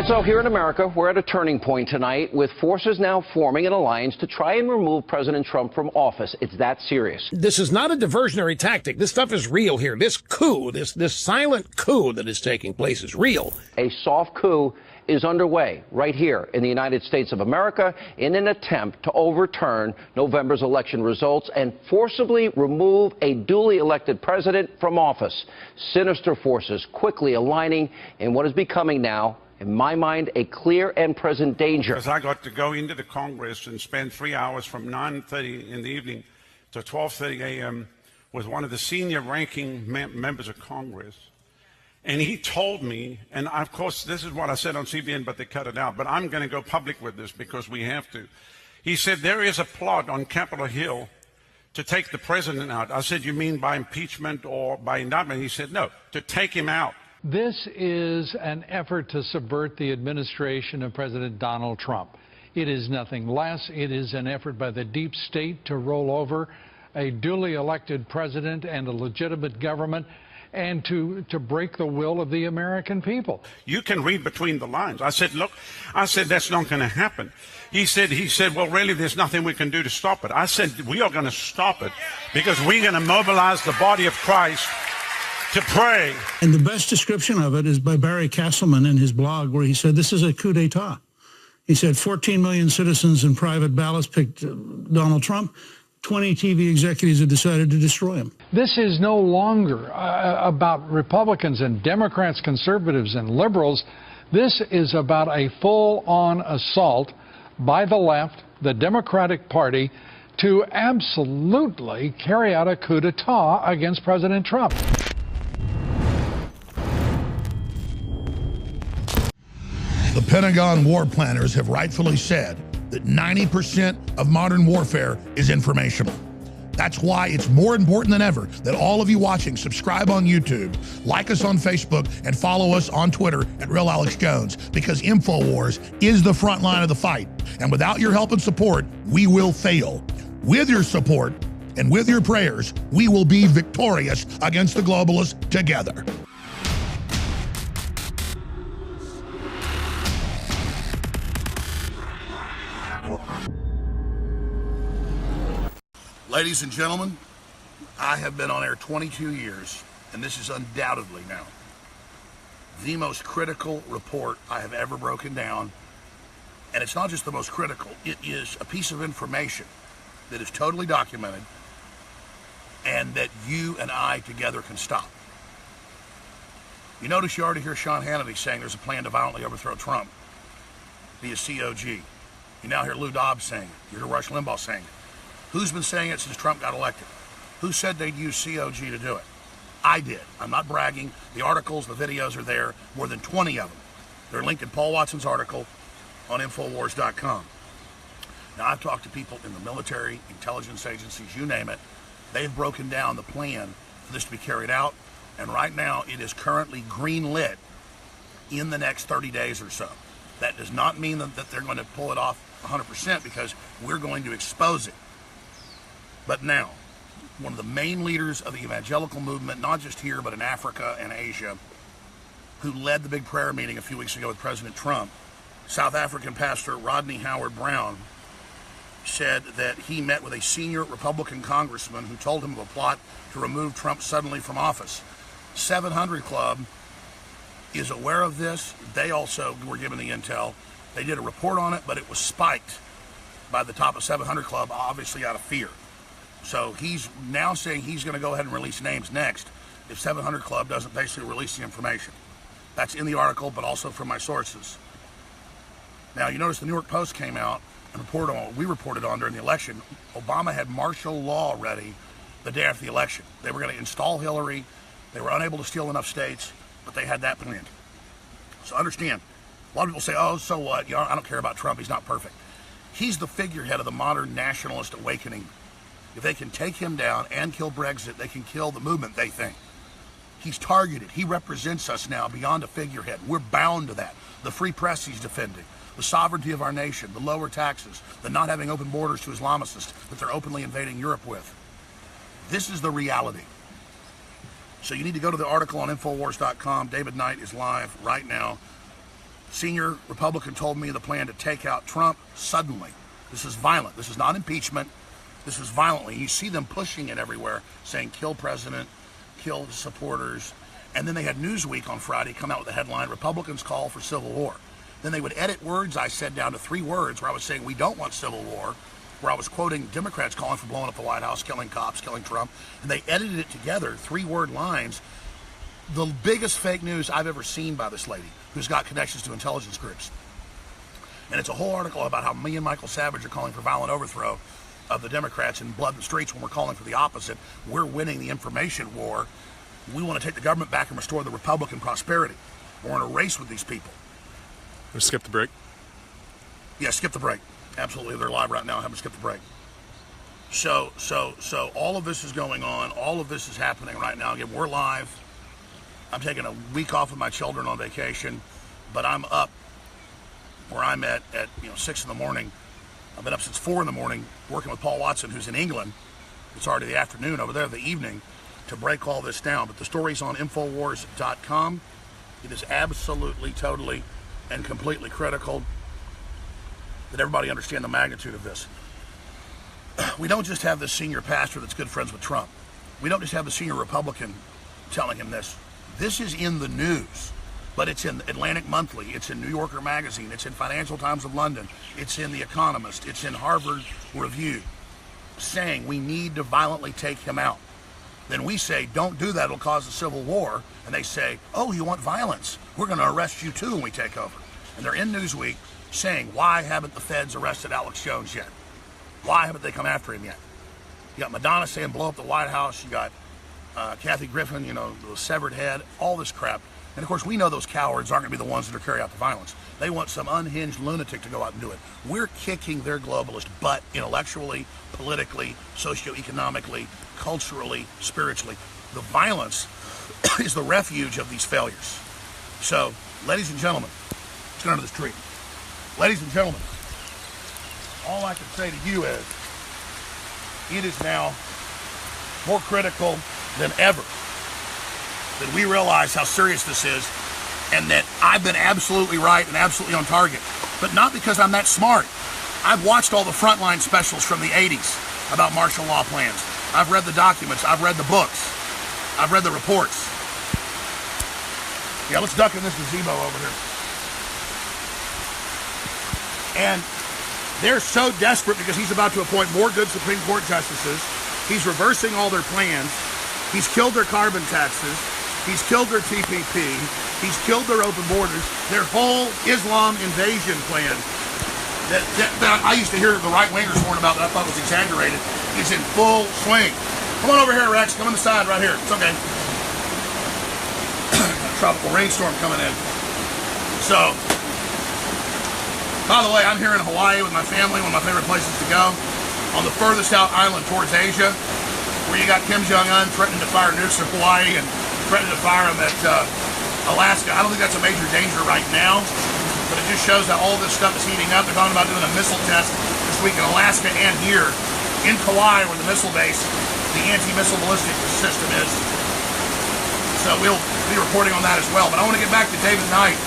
So here in America, we're at a turning point tonight with forces now forming an alliance to try and remove President Trump from office. It's that serious. This is not a diversionary tactic. This stuff is real here. This coup, this silent coup that is taking place is real. A soft coup is underway right here in the United States of America in an attempt to overturn November's election results and forcibly remove a duly elected president from office. Sinister forces quickly aligning in what is becoming now, in my mind, a clear and present danger. Because I got to go into the Congress and spend 3 hours from 9:30 in the evening to 12:30 a.m. with one of the senior ranking members of Congress. And he told me, and of course this is what I said on CBN, but they cut it out, but I'm going to go public with this because we have to. He said there is a plot on Capitol Hill to take the president out. I said, you mean by impeachment or by indictment? He said, no, to take him out. This is an effort to subvert the administration of President Donald Trump. It is nothing less. It is an effort by the deep state to roll over a duly elected president and a legitimate government and to break the will of the American people. You can read between the lines. I said, look, that's not going to happen. He said, well, really, there's nothing we can do to stop it. I said, we are going to stop it because we're going to mobilize the body of Christ to pray. And the best description of it is by Barry Castleman in his blog, where he said this is a coup d'etat. He said 14 million citizens in private ballots picked Donald Trump. 20 TV executives have decided to destroy him. This is no longer about Republicans and Democrats, conservatives and liberals. This is about a full-on assault by the left, the Democratic Party, to absolutely carry out a coup d'etat against President Trump. The Pentagon war planners have rightfully said that 90% of modern warfare is informational. That's why it's more important than ever that all of you watching subscribe on YouTube, like us on Facebook, and follow us on Twitter at Real Alex Jones, because InfoWars is the front line of the fight. And without your help and support, we will fail. With your support and with your prayers, we will be victorious against the globalists together. Ladies and gentlemen, I have been on air 22 years, and this is undoubtedly now the most critical report I have ever broken down. And it's not just the most critical, it is a piece of information that is totally documented and that you and I together can stop. You notice you already hear Sean Hannity saying there's a plan to violently overthrow Trump via COG. You now hear Lou Dobbs saying it. You hear Rush Limbaugh saying it. Who's been saying it since Trump got elected? Who said they'd use COG to do it? I did. I'm not bragging. The articles, the videos are there, more than 20 of them. They're linked in Paul Watson's article on Infowars.com. Now, I've talked to people in the military, intelligence agencies, you name it. They've broken down the plan for this to be carried out, and right now it is currently green-lit in the next 30 days or so. That does not mean that they're going to pull it off 100% because we're going to expose it. But now, one of the main leaders of the evangelical movement, not just here, but in Africa and Asia, who led the big prayer meeting a few weeks ago with President Trump, South African pastor Rodney Howard-Browne, said that he met with a senior Republican congressman who told him of a plot to remove Trump suddenly from office. 700 Club is aware of this. They also were given the intel. They did a report on it, but it was spiked by the top of 700 Club, obviously out of fear. So he's now saying he's going to go ahead and release names next if 700 Club doesn't basically release the information. That's in the article, but also from my sources. Now, you notice the New York Post came out and reported on what we reported on during the election. Obama had martial law ready the day after the election. They were going to install Hillary. They were unable to steal enough states, but they had that planned. So understand, a lot of people say, oh, so what? You know, I don't care about Trump. He's not perfect. He's the figurehead of the modern nationalist awakening. If they can take him down and kill Brexit, they can kill the movement, they think. He's targeted. He represents us now beyond a figurehead. We're bound to that. The free press he's defending, the sovereignty of our nation, the lower taxes, the not having open borders to Islamicists that they're openly invading Europe with. This is the reality. So you need to go to the article on Infowars.com. David Knight is live right now. senior Republican told me the plan to take out Trump suddenly. This is violent. This is not impeachment. This is violently. You see them pushing it everywhere, saying kill president, kill supporters. And then they had Newsweek on Friday come out with a headline, Republicans call for civil war. Then they would edit words I said down to 3 words where I was saying we don't want civil war, where I was quoting Democrats calling for blowing up the White House, killing cops, killing Trump. And they edited it together, 3-word lines. The biggest fake news I've ever seen by this lady, who's got connections to intelligence groups. And it's a whole article about how me and Michael Savage are calling for violent overthrow of the Democrats and blood in the streets when we're calling for the opposite. We're winning the information war. We want to take the government back and restore the Republican prosperity. We're in a race with these people. Let's skip the break. Yeah, skip the break. Absolutely, they're live right now. Have them skip the break. So all of this is going on. All of this is happening right now. Again, we're live. I'm taking a week off with my children on vacation, but I'm up where I'm at 6 in the morning. I've been up since 4 in the morning working with Paul Watson, who's in England. It's already the afternoon over there, the evening, to break all this down. But the story's on Infowars.com. It is absolutely, totally, and completely critical that everybody understand the magnitude of this. We don't just have this senior pastor that's good friends with Trump. We don't just have the senior Republican telling him this. This is in the news, but it's in Atlantic Monthly, it's in New Yorker Magazine, it's in Financial Times of London, it's in The Economist, it's in Harvard Review, saying we need to violently take him out. Then we say, don't do that, it'll cause a civil war. And they say, oh, you want violence? We're going to arrest you too when we take over. And they're in Newsweek saying, why haven't the feds arrested Alex Jones yet? Why haven't they come after him yet? You got Madonna saying blow up the White House. You got Kathy Griffin, the severed head, all this crap. And of course, we know those cowards aren't going to be the ones that are carrying out the violence. They want some unhinged lunatic to go out and do it. We're kicking their globalist butt intellectually, politically, socioeconomically, culturally, spiritually. The violence is the refuge of these failures. So, ladies and gentlemen, let's get under this tree. Ladies and gentlemen, all I can say to you is, it is now more critical than ever that we realize how serious this is, and that I've been absolutely right and absolutely on target. But not because I'm that smart. I've watched all the frontline specials from the 80s about martial law plans. I've read the documents. I've read the books. I've read the reports. Yeah, let's duck in this gazebo over here. And they're so desperate because he's about to appoint more good Supreme Court justices. He's reversing all their plans. He's killed their carbon taxes. He's killed their TPP. He's killed their open borders. Their whole Islam invasion plan that I used to hear the right-wingers warn about that I thought was exaggerated is in full swing. Come on over here, Rex. Come on the side right here. It's okay. Tropical rainstorm coming in. So, by the way, I'm here in Hawaii with my family, one of my favorite places to go, on the furthest out island towards Asia, where you got Kim Jong-un threatening to fire nukes at Hawaii and threatening to fire them at Alaska. I don't think that's a major danger right now, but it just shows that all this stuff is heating up. They're talking about doing a missile test this week in Alaska and here in Kauai, where the missile base, the anti-missile ballistic system is. So we'll be reporting on that as well. But I want to get back to David Knight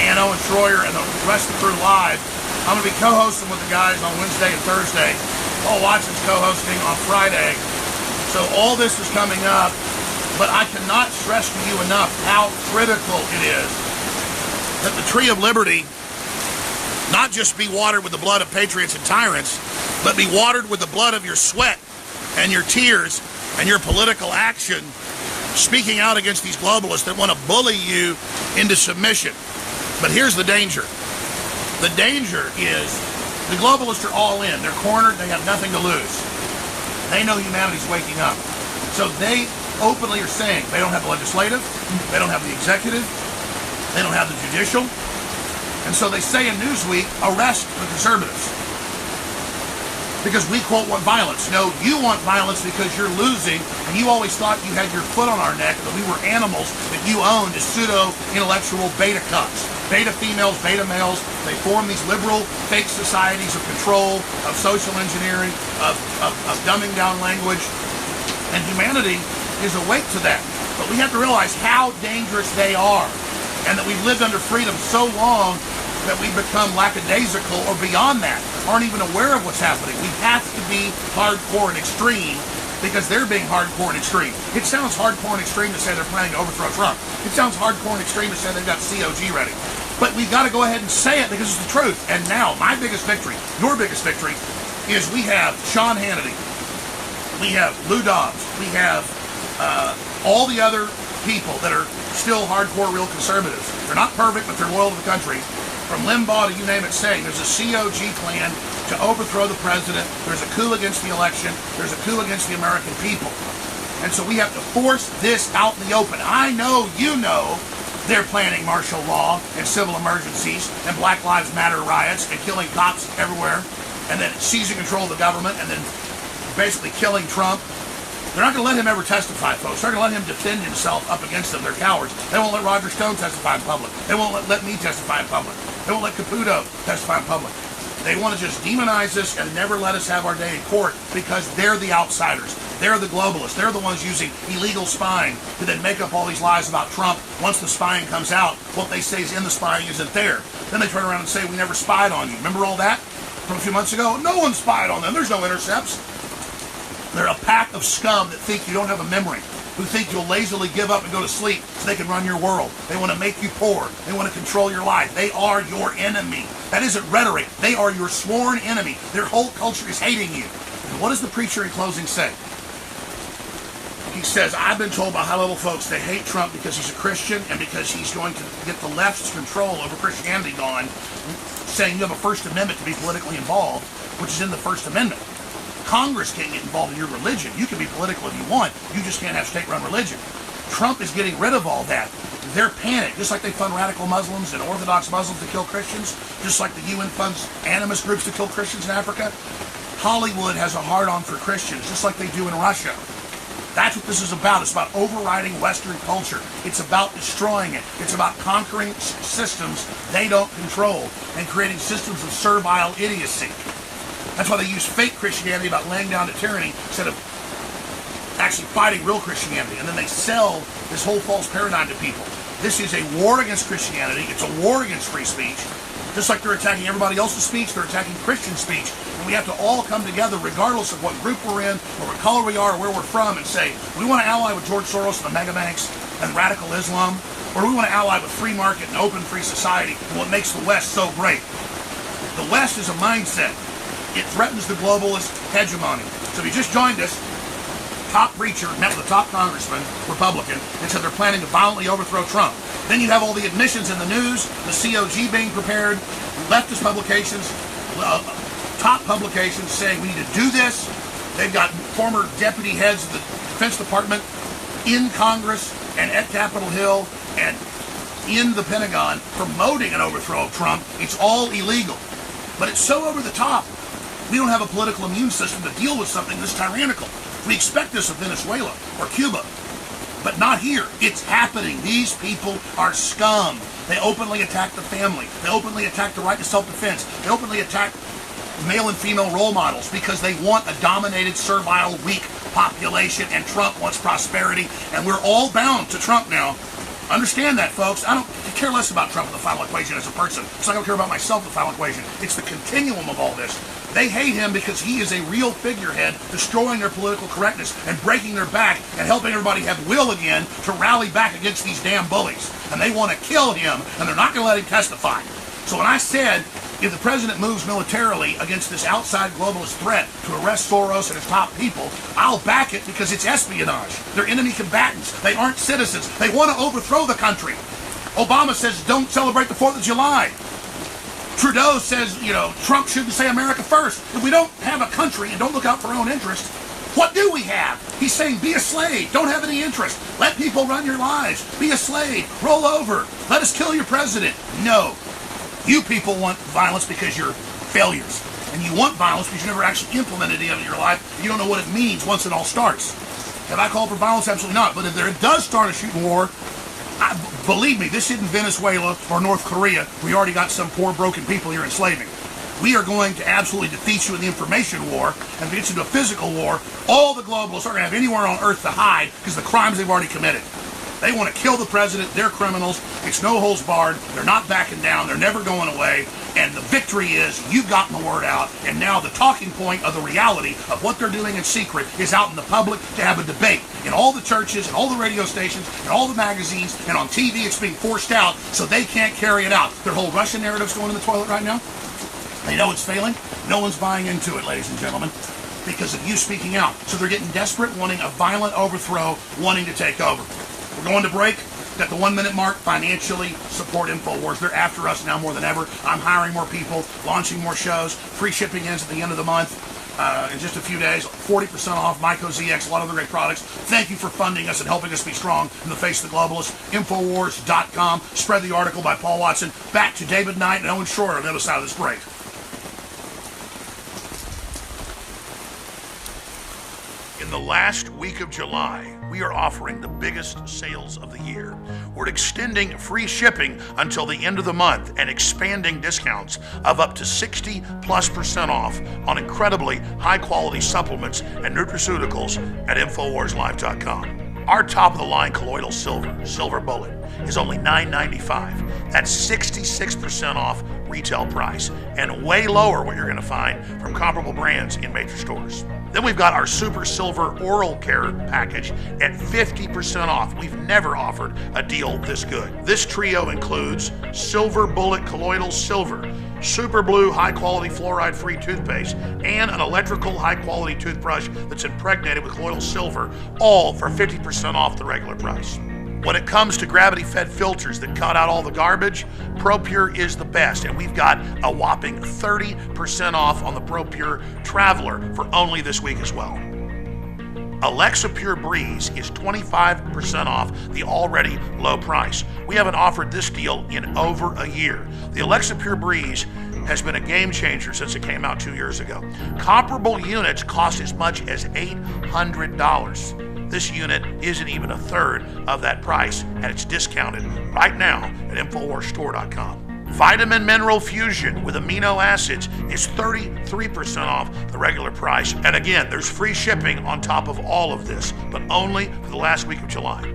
and Owen Schroyer and the rest of the crew live. I'm going to be co-hosting with the guys on Wednesday and Thursday. Paul Watson's co-hosting on Friday. So all this is coming up, but I cannot stress to you enough how critical it is that the tree of liberty not just be watered with the blood of patriots and tyrants, but be watered with the blood of your sweat and your tears and your political action, speaking out against these globalists that want to bully you into submission. But here's the danger. The danger is the globalists are all in. They're cornered. They have nothing to lose. They know humanity's waking up. So they openly are saying they don't have the legislative, they don't have the executive, they don't have the judicial. And so they say in Newsweek, arrest the conservatives. Because we, quote, want violence. No, you want violence because you're losing, and you always thought you had your foot on our neck, that we were animals that you owned as pseudo-intellectual beta cucks. Beta females, beta males, they form these liberal fake societies of control, of social engineering, of dumbing down language. And humanity is awake to that. But we have to realize how dangerous they are. and that we've lived under freedom so long that we've become lackadaisical or beyond that, aren't even aware of what's happening. We have to be hardcore and extreme because they're being hardcore and extreme. It sounds hardcore and extreme to say they're planning to overthrow Trump. It sounds hardcore and extreme to say they've got COG ready. But we've got to go ahead and say it because it's the truth. And now, my biggest victory, your biggest victory, is we have Sean Hannity, we have Lou Dobbs, we have all the other people that are still hardcore real conservatives. They're not perfect, but they're loyal to the country. From Limbaugh to you name it, saying there's a COG plan to overthrow the president. There's a coup against the election. There's a coup against the American people. And so we have to force this out in the open. I know you know they're planning martial law and civil emergencies and Black Lives Matter riots and killing cops everywhere and then seizing control of the government and then basically killing Trump. They're not going to let him ever testify, folks. They're going to let him defend himself up against them. They're cowards. They won't let Roger Stone testify in public. They won't let me testify in public. They won't let Caputo testify in public. They want to just demonize us and never let us have our day in court because they're the outsiders. They're the globalists. They're the ones using illegal spying to then make up all these lies about Trump. Once the spying comes out, what they say is in the spying isn't there. Then they turn around and say, we never spied on you. Remember all that from a few months ago? No one spied on them. There's no intercepts. They're a pack of scum that think you don't have a memory, who think you'll lazily give up and go to sleep so they can run your world. They want to make you poor. They want to control your life. They are your enemy. That isn't rhetoric. They are your sworn enemy. Their whole culture is hating you. And what does the preacher in closing say? He says, I've been told by high-level folks they hate Trump because he's a Christian and because he's going to get the left's control over Christianity gone, saying you have a First Amendment to be politically involved, which is in the First Amendment. Congress can't get involved in your religion. You can be political if you want. You just can't have state-run religion. Trump is getting rid of all that. They're panicked, just like they fund radical Muslims and Orthodox Muslims to kill Christians, just like the UN funds animist groups to kill Christians in Africa. Hollywood has a hard-on for Christians, just like they do in Russia. That's what this is about. It's about overriding Western culture. It's about destroying it. It's about conquering systems they don't control and creating systems of servile idiocy. That's why they use fake Christianity about laying down to tyranny instead of actually fighting real Christianity. And then they sell this whole false paradigm to people. This is a war against Christianity. It's a war against free speech. Just like they're attacking everybody else's speech, they're attacking Christian speech. And we have to all come together, regardless of what group we're in, or what color we are, or where we're from, and say, we want to ally with George Soros and the mega banks and radical Islam, or we want to ally with free market and open free society and what makes the West so great. The West is a mindset. It threatens the globalist hegemony. So if you just joined us, top preacher met with a top congressman, Republican, and said they're planning to violently overthrow Trump. Then you have all the admissions in the news, the COG being prepared, leftist publications, top publications saying we need to do this. They've got former deputy heads of the Defense Department in Congress and at Capitol Hill and in the Pentagon promoting an overthrow of Trump. It's all illegal. But it's so over the top. We don't have a political immune system to deal with something this tyrannical. We expect this of Venezuela or Cuba, but not here. It's happening. These people are scum. They openly attack the family. They openly attack the right to self-defense. They openly attack male and female role models because they want a dominated, servile, weak population, and Trump wants prosperity, and we're all bound to Trump now. Understand that, folks. I don't care less about Trump in the final equation as a person. So I don't care about myself in the final equation. It's the continuum of all this. They hate him because he is a real figurehead, destroying their political correctness and breaking their back and helping everybody have will again to rally back against these damn bullies. And they want to kill him, and they're not going to let him testify. So when I said, if the president moves militarily against this outside globalist threat to arrest Soros and his top people, I'll back it because it's espionage. They're enemy combatants. They aren't citizens. They want to overthrow the country. Obama says don't celebrate the 4th of July. Trudeau says, you know, Trump shouldn't say America first. If we don't have a country and don't look out for our own interests, what do we have? He's saying be a slave. Don't have any interest. Let people run your lives. Be a slave. Roll over. Let us kill your president. No. You people want violence because you're failures. And you want violence because you never actually implemented it in your life. You don't know what it means once it all starts. Have I called for violence? Absolutely not. But if there does start a shooting war, believe me, this isn't Venezuela or North Korea. We already got some poor, broken people here enslaving. We are going to absolutely defeat you in the information war and get you into a physical war. All the globalists aren't going to have anywhere on earth to hide because of the crimes they've already committed. They want to kill the president. They're criminals. It's no holds barred. They're not backing down. They're never going away. And the victory is you've gotten the word out. And now the talking point of the reality of what they're doing in secret is out in the public to have a debate. In all the churches, and all the radio stations, and all the magazines, and on TV, it's being forced out so they can't carry it out. Their whole Russian narrative's going in the toilet right now. They know it's failing. No one's buying into it, ladies and gentlemen, because of you speaking out. So they're getting desperate, wanting a violent overthrow, wanting to take over. We're going to break. At the 1 minute mark, financially support InfoWars. They're after us now more than ever. I'm hiring more people, launching more shows. Free shipping ends at the end of the month. In just a few days, 40% off, Myco ZX, a lot of other great products. Thank you for funding us and helping us be strong in the face of the globalists. Infowars.com. Spread the article by Paul Watson. Back to David Knight and Owen Short on the other side of this break. In the last week of July, we are offering the biggest sales of the year. We're extending free shipping until the end of the month and expanding discounts of up to 60+% off on incredibly high-quality supplements and nutraceuticals at InfoWarsLive.com. Our top-of-the-line colloidal silver bullet, is only $9.95. That's 66% off retail price and way lower what you're going to find from comparable brands in major stores. Then we've got our Super Silver Oral Care package at 50% off. We've never offered a deal this good. This trio includes Silver Bullet Colloidal Silver, Super Blue high-quality fluoride-free toothpaste, and an electrical high-quality toothbrush that's impregnated with colloidal silver, all for 50% off the regular price. When it comes to gravity-fed filters that cut out all the garbage, ProPure is the best, and we've got a whopping 30% off on the ProPure Traveler for only this week as well. Alexa Pure Breeze is 25% off the already low price. We haven't offered this deal in over a year. The Alexa Pure Breeze has been a game changer since it came out 2 years ago. Comparable units cost as much as $800. This unit isn't even a third of that price, and it's discounted right now at InfoWarsStore.com. Vitamin Mineral Fusion with amino acids is 33% off the regular price. And again, there's free shipping on top of all of this, but only for the last week of July.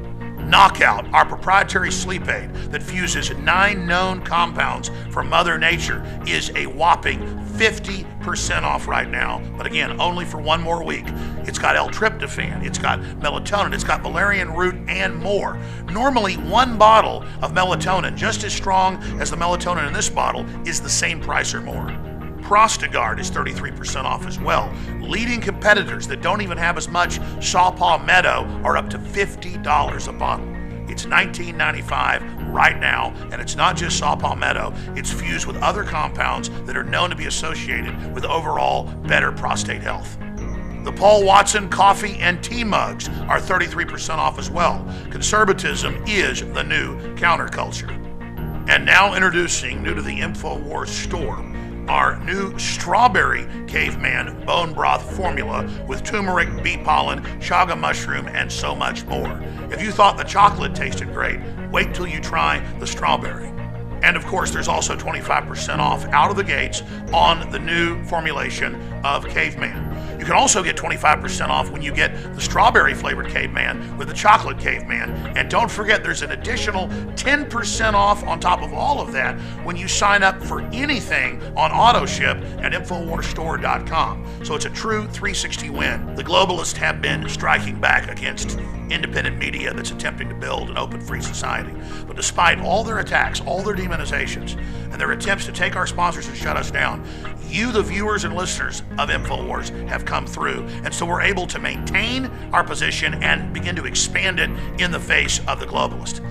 Knockout, our proprietary sleep aid that fuses 9 known compounds from Mother Nature, is a whopping 50% off right now, but again, only for 1 more week. It's got L-tryptophan, it's got melatonin, it's got valerian root, and more. Normally, 1 bottle of melatonin, just as strong as the melatonin in this bottle, is the same price or more. Prostagard is 33% off as well. Leading competitors that don't even have as much Saw Palmetto are up to $50 a bottle. It's $19.95 right now, and it's not just Saw Palmetto, it's fused with other compounds that are known to be associated with overall better prostate health. The Paul Watson coffee and tea mugs are 33% off as well. Conservatism is the new counterculture. And now introducing, new to the InfoWars store, our new Strawberry Caveman Bone Broth Formula with turmeric, bee pollen, chaga mushroom, and so much more. If you thought the chocolate tasted great, wait till you try the strawberry. And of course, there's also 25% off out of the gates on the new formulation of Caveman. You can also get 25% off when you get the strawberry flavored Caveman with the chocolate Caveman. And don't forget, there's an additional 10% off on top of all of that when you sign up for anything on auto ship at InfoWarsStore.com. So it's a true 360 win. The globalists have been striking back against independent media that's attempting to build an open free society. But despite all their attacks, all their demonizations, and their attempts to take our sponsors and shut us down, you, the viewers and listeners of InfoWars, have come through. And so we're able to maintain our position and begin to expand it in the face of the globalist.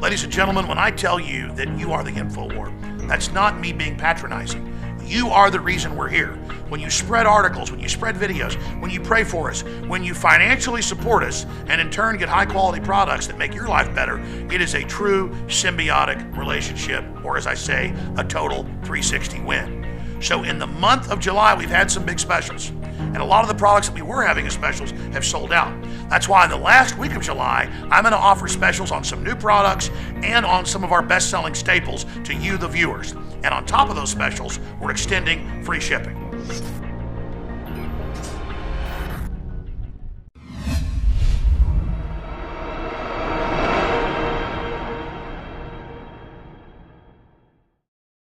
Ladies and gentlemen, when I tell you that you are the InfoWar, that's not me being patronizing. You are the reason we're here. When you spread articles, when you spread videos, when you pray for us, when you financially support us, and in turn get high quality products that make your life better, it is a true symbiotic relationship, or as I say, a total 360 win. So in the month of July, we've had some big specials. And a lot of the products that we were having as specials have sold out. That's why in the last week of July, I'm going to offer specials on some new products and on some of our best-selling staples to you, the viewers. And on top of those specials, we're extending free shipping.